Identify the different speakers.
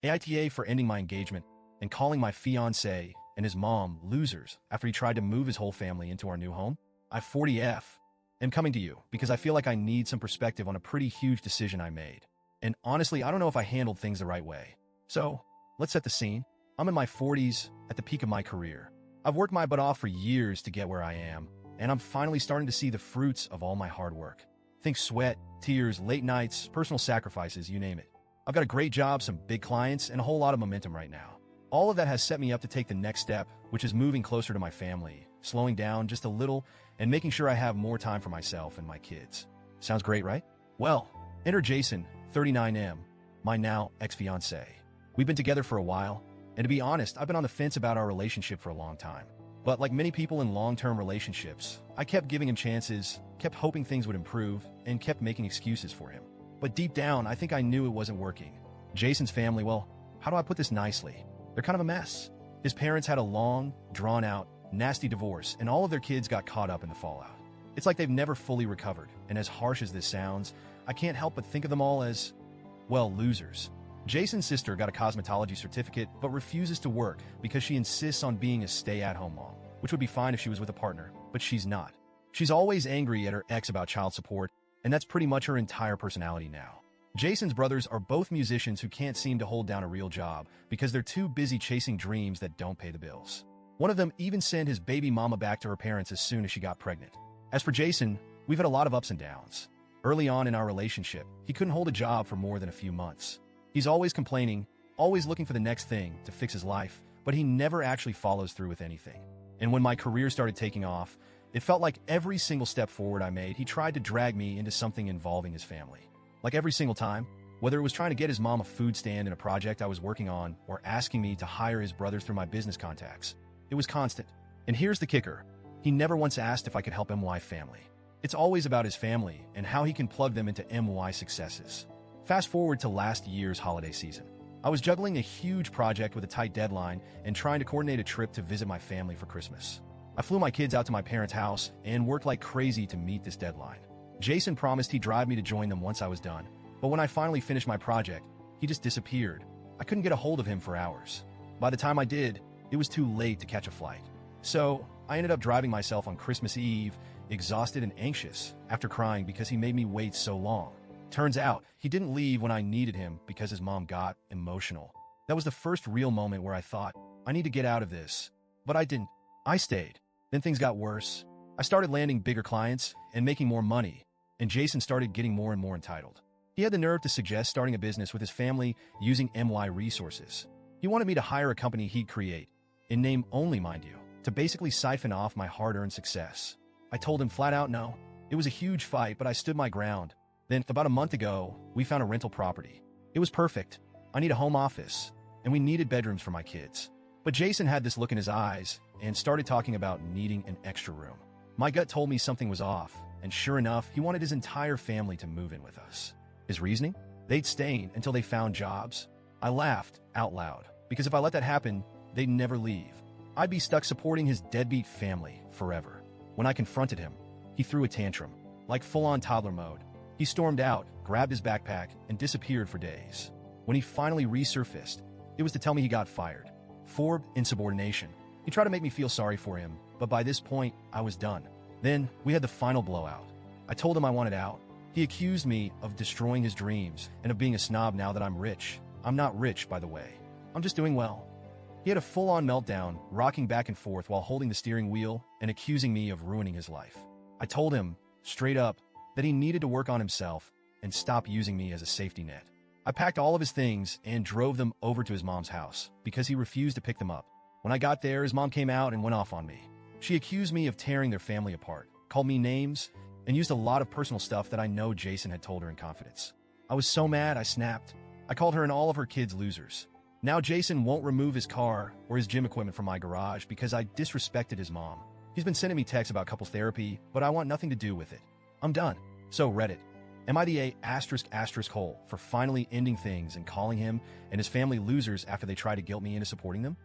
Speaker 1: AITA for ending my engagement and calling my fiancé and his mom losers after he tried to move his whole family into our new home. I 40F am coming to you because I feel like I need some perspective on a pretty huge decision I made. And honestly, I don't know if I handled things the right way. So, let's set the scene. I'm in my 40s, at the peak of my career. I've worked my butt off for years to get where I am, and I'm finally starting to see the fruits of all my hard work. Think sweat, tears, late nights, personal sacrifices, you name it. I've got a great job, some big clients, and a whole lot of momentum right now. All of that has set me up to take the next step, which is moving closer to my family, slowing down just a little, and making sure I have more time for myself and my kids. Sounds great, right? Well, enter Jason, 39M, my now ex-fiancé. We've been together for a while, and to be honest, I've been on the fence about our relationship for a long time. But like many people in long-term relationships, I kept giving him chances, kept hoping things would improve, and kept making excuses for him. But deep down, I think I knew it wasn't working. Jason's family, well, how do I put this nicely? They're kind of a mess. His parents had a long, drawn-out, nasty divorce, and all of their kids got caught up in the fallout. It's like they've never fully recovered, and as harsh as this sounds, I can't help but think of them all as, well, losers. Jason's sister got a cosmetology certificate but refuses to work because she insists on being a stay-at-home mom, which would be fine if she was with a partner, but she's not. She's always angry at her ex about child support, and that's pretty much her entire personality now. Jason's brothers are both musicians who can't seem to hold down a real job because they're too busy chasing dreams that don't pay the bills. One of them even sent his baby mama back to her parents as soon as she got pregnant. As for Jason, we've had a lot of ups and downs. Early on in our relationship, he couldn't hold a job for more than a few months. He's always complaining, always looking for the next thing to fix his life, but he never actually follows through with anything. And when my career started taking off, it felt like every single step forward I made, he tried to drag me into something involving his family. Like every single time, whether it was trying to get his mom a food stand in a project I was working on or asking me to hire his brothers through my business contacts, it was constant. And here's the kicker. He never once asked if I could help MY family. It's always about his family and how he can plug them into MY successes. Fast forward to last year's holiday season. I was juggling a huge project with a tight deadline and trying to coordinate a trip to visit my family for Christmas. I flew my kids out to my parents' house and worked like crazy to meet this deadline. Jason promised he'd drive me to join them once I was done, but when I finally finished my project, he just disappeared. I couldn't get a hold of him for hours. By the time I did, it was too late to catch a flight. So, I ended up driving myself on Christmas Eve, exhausted and anxious, after crying because he made me wait so long. Turns out, he didn't leave when I needed him because his mom got emotional. That was the first real moment where I thought, I need to get out of this. But I didn't. I stayed. Then things got worse. I started landing bigger clients and making more money, and Jason started getting more and more entitled. He had the nerve to suggest starting a business with his family using MY resources. He wanted me to hire a company he'd create, in name only, mind you, to basically siphon off my hard-earned success. I told him flat out no. It was a huge fight, but I stood my ground. Then, about a month ago, we found a rental property. It was perfect. I need a home office, and we needed bedrooms for my kids. But Jason had this look in his eyes and started talking about needing an extra room. My gut told me something was off, and sure enough, he wanted his entire family to move in with us. His reasoning? They'd stay until they found jobs. I laughed out loud, because if I let that happen, they'd never leave. I'd be stuck supporting his deadbeat family forever. When I confronted him, he threw a tantrum, like full-on toddler mode. He stormed out, grabbed his backpack, and disappeared for days. When he finally resurfaced, it was to tell me he got fired. For insubordination. He tried to make me feel sorry for him, but by this point, I was done. Then, we had the final blowout. I told him I wanted out. He accused me of destroying his dreams and of being a snob now that I'm rich. I'm not rich, by the way. I'm just doing well. He had a full-on meltdown, rocking back and forth while holding the steering wheel and accusing me of ruining his life. I told him, straight up, that he needed to work on himself and stop using me as a safety net. I packed all of his things and drove them over to his mom's house because he refused to pick them up. When I got there, his mom came out and went off on me. She accused me of tearing their family apart, called me names, and used a lot of personal stuff that I know Jason had told her in confidence. I was so mad, I snapped. I called her and all of her kids losers. Now Jason won't remove his car or his gym equipment from my garage because I disrespected his mom. He's been sending me texts about couples therapy, but I want nothing to do with it. I'm done. So Reddit. Am I the ***hole for finally ending things and calling him and his family losers after they try to guilt me into supporting them?